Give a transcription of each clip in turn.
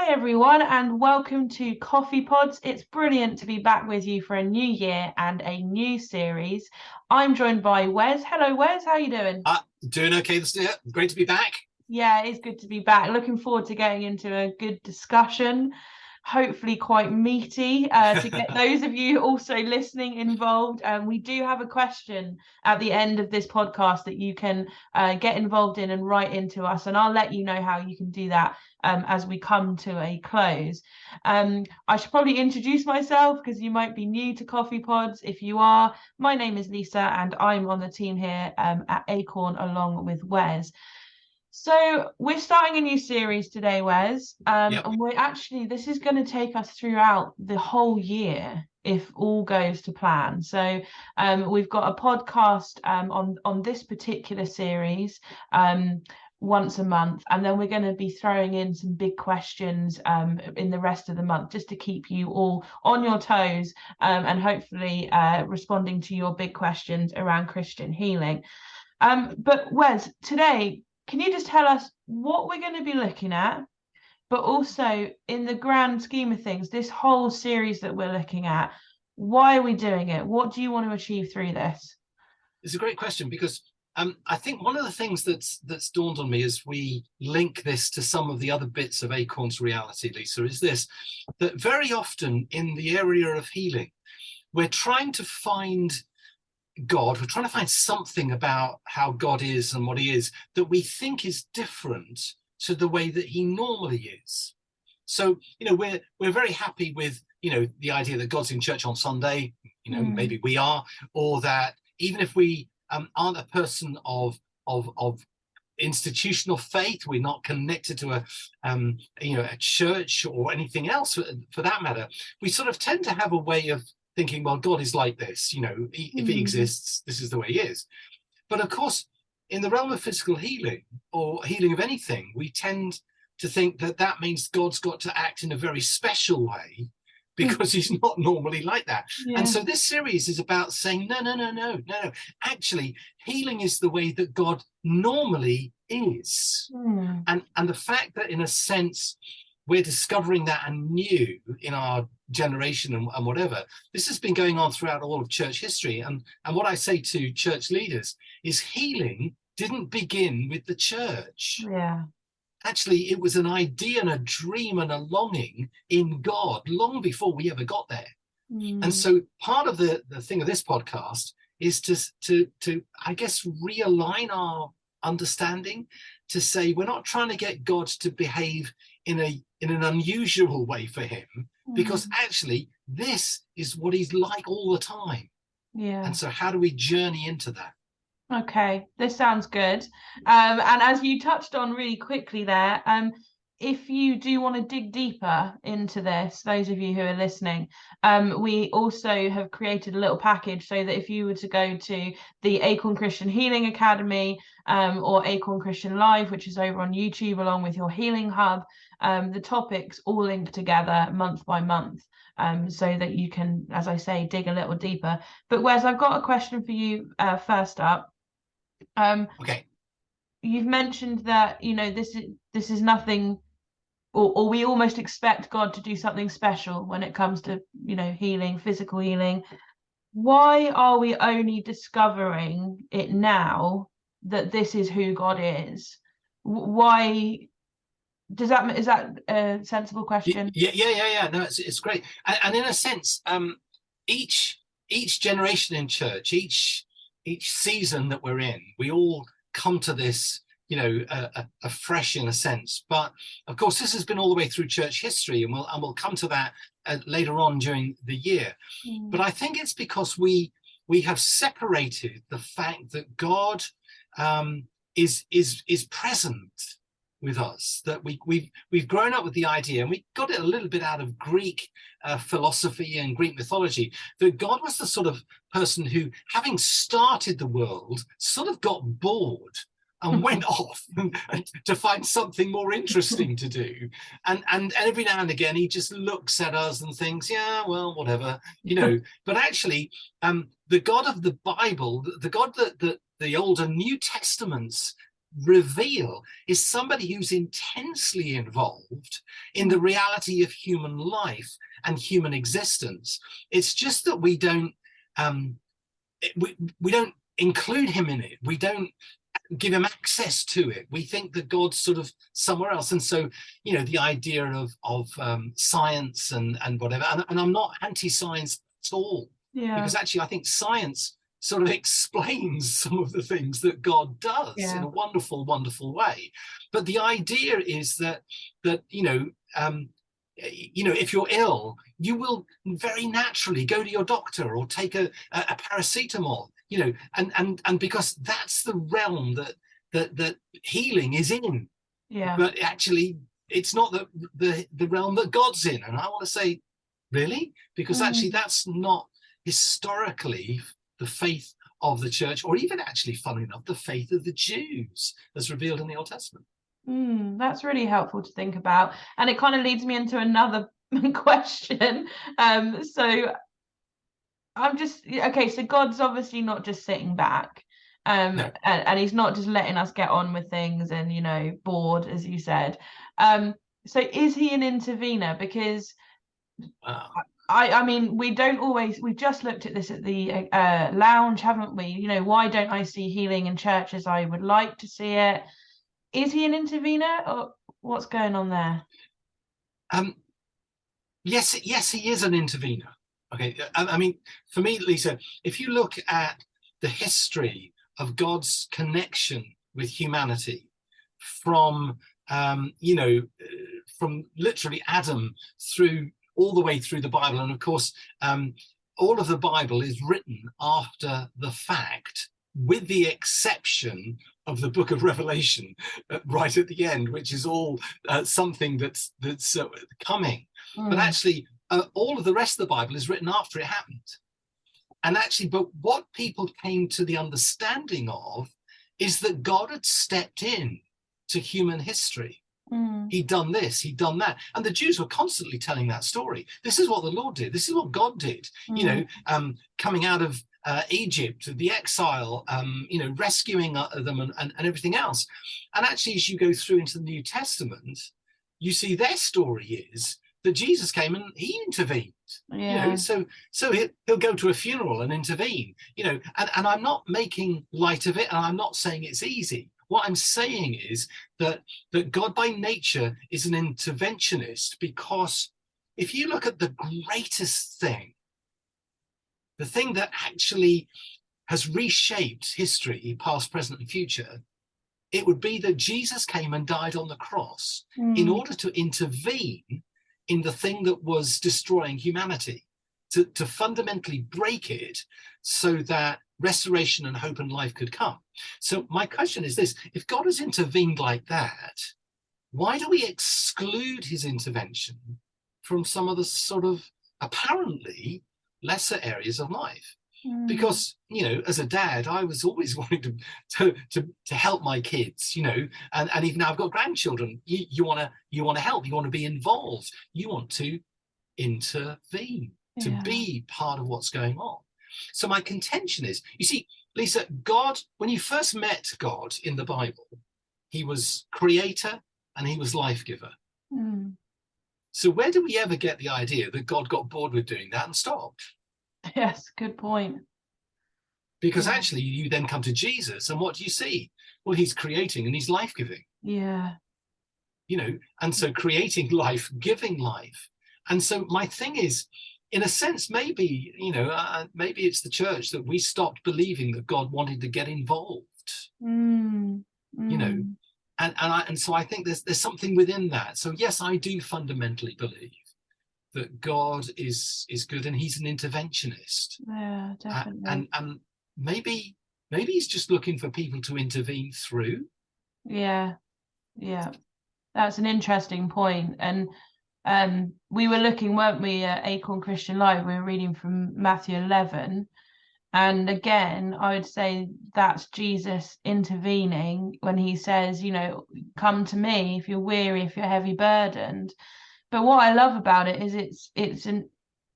Hi everyone, and welcome to CoffeePods. It's brilliant to be back with you for a new year and a new series. I'm joined by Wes. Hello Wes, how are you doing? Doing okay this year. Great to be back. Yeah, it's good to be back. Looking forward to getting into a good discussion, hopefully quite meaty, to get those of you also listening involved. We do have a question at the end of this podcast that you can get involved in and write into us, and I'll let you know how you can do that as we come to a close. I should probably introduce myself because you might be new to Coffee Pods. If you are, my name is Lisa and I'm on the team here at Acorn along with Wes. So we're starting a new series today, Wes, Yep. and this is going to take us throughout the whole year if all goes to plan. So we've got a podcast on this particular series once a month, and then we're going to be throwing in some big questions in the rest of the month just to keep you all on your toes and hopefully responding to your big questions around Christian healing. But Wes, today, can you just tell us what we're going to be looking at, but also in the grand scheme of things, this whole series that we're looking at, why are we doing it? What do you want to achieve through this? It's a great question because I think one of the things that's dawned on me as we link this to some of the other bits of Acorn's reality, Lisa, is this, that very often in the area of healing, we're trying to find God, we're trying to find something about how God is and what he is that we think is different to the way that he normally is. So, we're very happy with, the idea that God's in church on Sunday, maybe we are, or that even if we aren't a person of institutional faith, we're not connected to a church or anything else for that matter, we sort of tend to have a way of thinking, well, God is like this, if he exists, this is the way he is. But of course, in the realm of physical healing or healing of anything, we tend to think that means God's got to act in a very special way because he's not normally like that. Yeah. And so this series is about saying, no. Actually, healing is the way that God normally is. And the fact that in a sense, we're discovering that anew in our generation and whatever. This has been going on throughout all of church history. And what I say to church leaders is healing didn't begin with the church. Yeah. Actually, it was an idea and a dream and a longing in God long before we ever got there. And so part of the thing of this podcast is to I guess, realign our understanding to say we're not trying to get God to behave in an unusual way for him, because actually this is what he's like all the time. Yeah. And so how do we journey into that? Okay, this sounds good. And as you touched on really quickly there, if you do want to dig deeper into this, those of you who are listening, we also have created a little package so that if you were to go to the Acorn Christian Healing Academy or Acorn Christian Live, which is over on YouTube, along with your Healing Hub, the topics all linked together month by month. So that you can, as I say, dig a little deeper. But Wes, I've got a question for you first up. Okay. You've mentioned that, this is nothing, or we almost expect God to do something special when it comes to, healing, physical healing. Why are we only discovering it now that this is who God is? Why is that a sensible question? Yeah. No, it's great. And in a sense, each generation in church, each season that we're in, we all come to this, afresh in a sense. But of course, this has been all the way through church history, and we'll come to that later on during the year. But I think it's because we have separated the fact that God is present with us, that we've grown up with the idea, and we got it a little bit out of Greek philosophy and Greek mythology, that God was the sort of person who, having started the world, sort of got bored and went off to find something more interesting to do. And every now and again, he just looks at us and thinks, yeah, well, whatever, But actually, the God of the Bible, the God that the Old and New Testaments reveal is somebody who's intensely involved in the reality of human life and human existence. It's just that we don't we don't include him in it. We don't give him access to it. We think that God's sort of somewhere else. And so, you know, the idea of science and whatever, and I'm not anti-science at all, because actually I think science sort of explains some of the things that God does in a wonderful, wonderful way. But the idea is that if you're ill, you will very naturally go to your doctor or take a paracetamol, and because that's the realm that healing is in. But actually, it's not the realm that God's in. And I want to say, really? Because actually, that's not historically the faith of the church, or even actually, funnily enough, the faith of the Jews as revealed in the Old Testament. That's really helpful to think about, and it kind of leads me into another question. So I'm just so God's obviously not just sitting back, No. and he's not just letting us get on with things and bored, as you said. So is he an intervener? Because I mean, we just looked at this at the lounge, haven't we? Why don't I see healing in church as I would like to see it? Is he an intervener, or what's going on there? Yes, he is an intervener. Okay, I mean, for me, Lisa, if you look at the history of God's connection with humanity from literally Adam through all the way through the Bible, and of course, all of the Bible is written after the fact, with the exception of the book of Revelation right at the end, which is all something that's coming. But actually, all of the rest of the Bible is written after it happened. And actually, but what people came to the understanding of is that God had stepped in to human history. He'd done this, he'd done that. And the Jews were constantly telling that story. This is what the Lord did. This is what God did, coming out of Egypt, the exile, rescuing them and everything else. And actually, as you go through into the New Testament, you see their story is that Jesus came and he intervened. So he'll go to a funeral and intervene, and I'm not making light of it, and I'm not saying it's easy. What I'm saying is that God by nature is an interventionist, because if you look at the greatest thing, the thing that actually has reshaped history, past, present, and future, it would be that Jesus came and died on the cross in order to intervene in the thing that was destroying humanity, to fundamentally break it so that restoration and hope and life could come. So my question is this: if God has intervened like that, why do we exclude his intervention from some of the sort of apparently lesser areas of life? Because as a dad, I was always wanting to help my kids, and even now I've got grandchildren. You want to help, you want to be involved, you want to intervene, to be part of what's going on. So my contention is, you see, Lisa, God, when you first met God in the Bible, he was creator and he was life giver. So where do we ever get the idea that God got bored with doing that and stopped? Yes, good point. Because actually you then come to Jesus and what do you see? Well, he's creating and he's life-giving. And so creating life, giving life. And so my thing is, in a sense, maybe it's the church that we stopped believing that God wanted to get involved. And so I think there's something within that. So yes, I do fundamentally believe that God is good and he's an interventionist. Yeah, definitely. And maybe he's just looking for people to intervene through. Yeah, that's an interesting point. And we were looking, weren't we, at Acorn Christian Live? We were reading from Matthew 11, and again I would say that's Jesus intervening when he says, come to me if you're weary, if you're heavy burdened. But what I love about it is it's an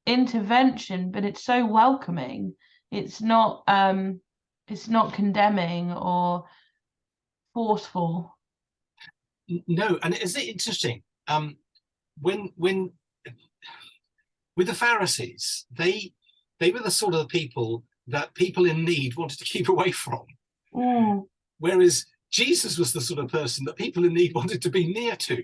intervention, but it's so welcoming. It's not condemning or forceful. No, and isn't it interesting? When with the Pharisees, they were the sort of people that people in need wanted to keep away from. Mm. Whereas Jesus was the sort of person that people in need wanted to be near to,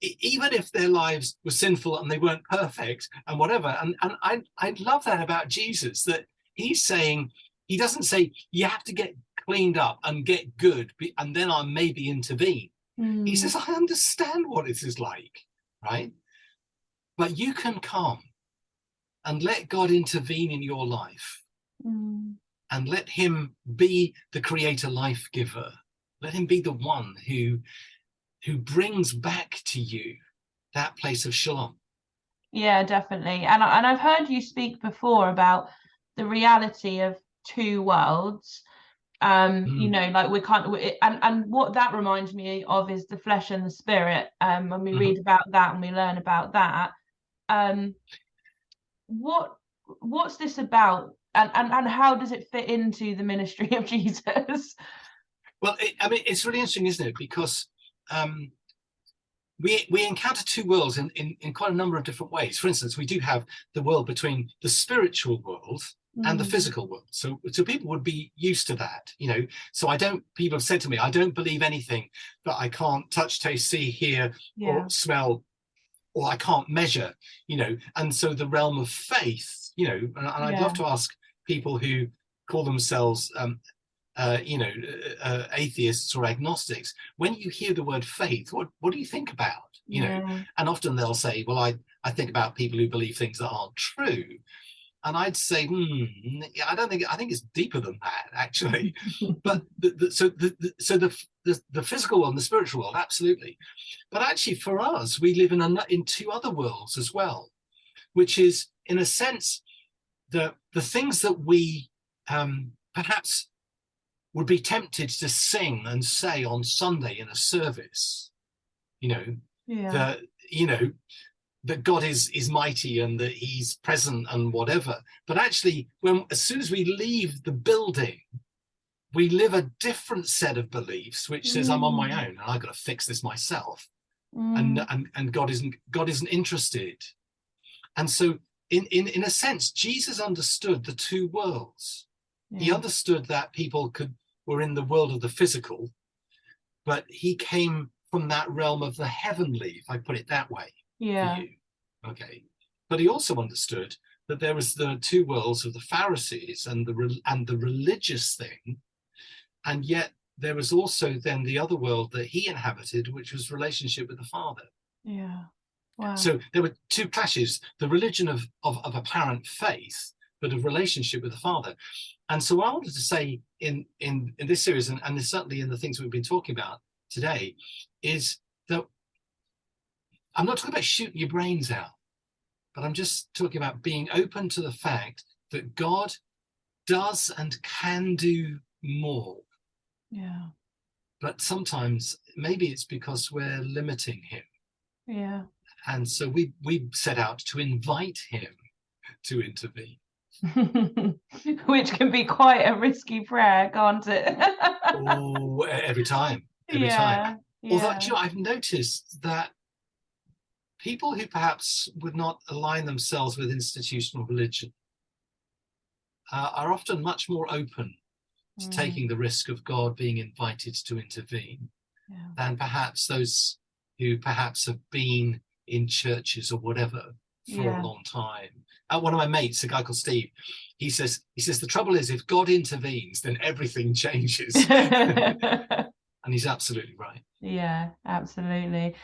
even if their lives were sinful and they weren't perfect and whatever. And I love that about Jesus, that he's saying, he doesn't say you have to get cleaned up and get good and then I'll maybe intervene. He says, I understand what it is like, right? But you can come and let God intervene in your life and let him be the creator life giver. Let him be the one who brings back to you that place of shalom. Yeah, definitely. And I've heard you speak before about the reality of two worlds. You know, like we can't, and what that reminds me of is the flesh and the spirit. When we read about that and we learn about that, what's this about, and how does it fit into the ministry of Jesus? Well, I mean, it's really interesting, isn't it? Because we encounter two worlds in quite a number of different ways. For instance, we do have the world between the spiritual world and the physical world. So people would be used to that, you know. So people have said to me, I don't believe anything that I can't touch, taste, see, hear, or smell, or I can't measure, you know. And so the realm of faith, you know, and I'd love to ask people who call themselves atheists or agnostics, when you hear the word faith, what do you think about? You know, and often they'll say, well, I think about people who believe things that aren't true. And I'd say, I think it's deeper than that, actually. But the physical world and the spiritual world, absolutely. But actually, for us, we live in two other worlds as well, which is, in a sense, the things that we perhaps would be tempted to sing and say on Sunday in a service, you know, that God is mighty and that he's present and whatever. But actually, as soon as we leave the building, we live a different set of beliefs, which says I'm on my own and I've got to fix this myself. And God isn't interested. And so in a sense, Jesus understood the two worlds. He understood that people were in the world of the physical, but he came from that realm of the heavenly, if I put it that way. For you. Okay. But he also understood that there was the two worlds of the Pharisees and the religious thing, and yet there was also then the other world that he inhabited, which was relationship with the Father. Yeah. Wow. So there were two clashes: the religion of apparent faith, but of relationship with the Father. And so what I wanted to say in this series, and certainly in the things we've been talking about today, is that I'm not talking about shooting your brains out, but I'm just talking about being open to the fact that God does and can do more. Yeah. But sometimes maybe it's because we're limiting him. Yeah. And so we set out to invite him to intervene. Which can be quite a risky prayer, can't it? Oh, every time. Although, you know, I've noticed that people who perhaps would not align themselves with institutional religion are often much more open to taking the risk of God being invited to intervene than perhaps those who perhaps have been in churches or whatever for a long time. One of my mates, a guy called Steve, he says the trouble is if God intervenes, then everything changes. And he's absolutely right. Yeah, absolutely.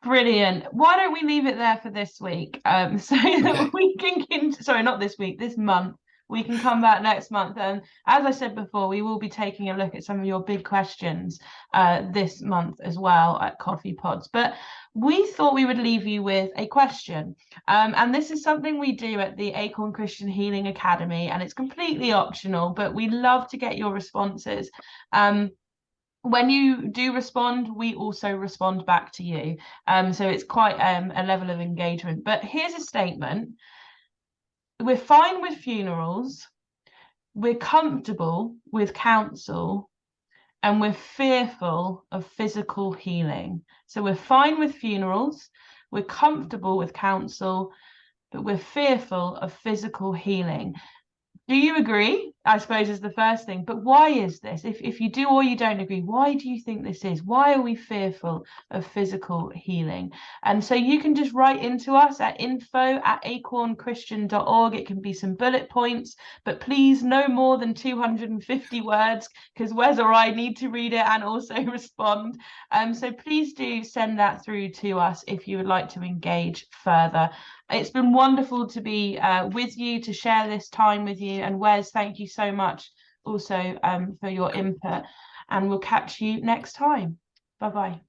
Brilliant. Why don't we leave it there for this week? So that we can sorry, not this week, this month. We can come back next month. And as I said before, we will be taking a look at some of your big questions this month as well at CoffeePods. But we thought we would leave you with a question. And this is something we do at the Acorn Christian Healing Academy, and it's completely optional, but we love to get your responses. When you do respond, we also respond back to you. So it's quite a level of engagement. But here's a statement. We're fine with funerals. We're comfortable with counsel. and we're fearful of physical healing. So we're fine with funerals, we're comfortable with counsel, but we're fearful of physical healing. Do you agree? I suppose is the first thing. But why is this? If you do or you don't agree, why do you think this is? Why are we fearful of physical healing? And so you can just write into us at info@acornchristian.org. It can be some bullet points, but please no more than 250 words, because Wes or I need to read it and also respond. So please do send that through to us if you would like to engage further. It's been wonderful to be with you, to share this time with you. And Wes, thank you so much also for your input. And we'll catch you next time. Bye-bye.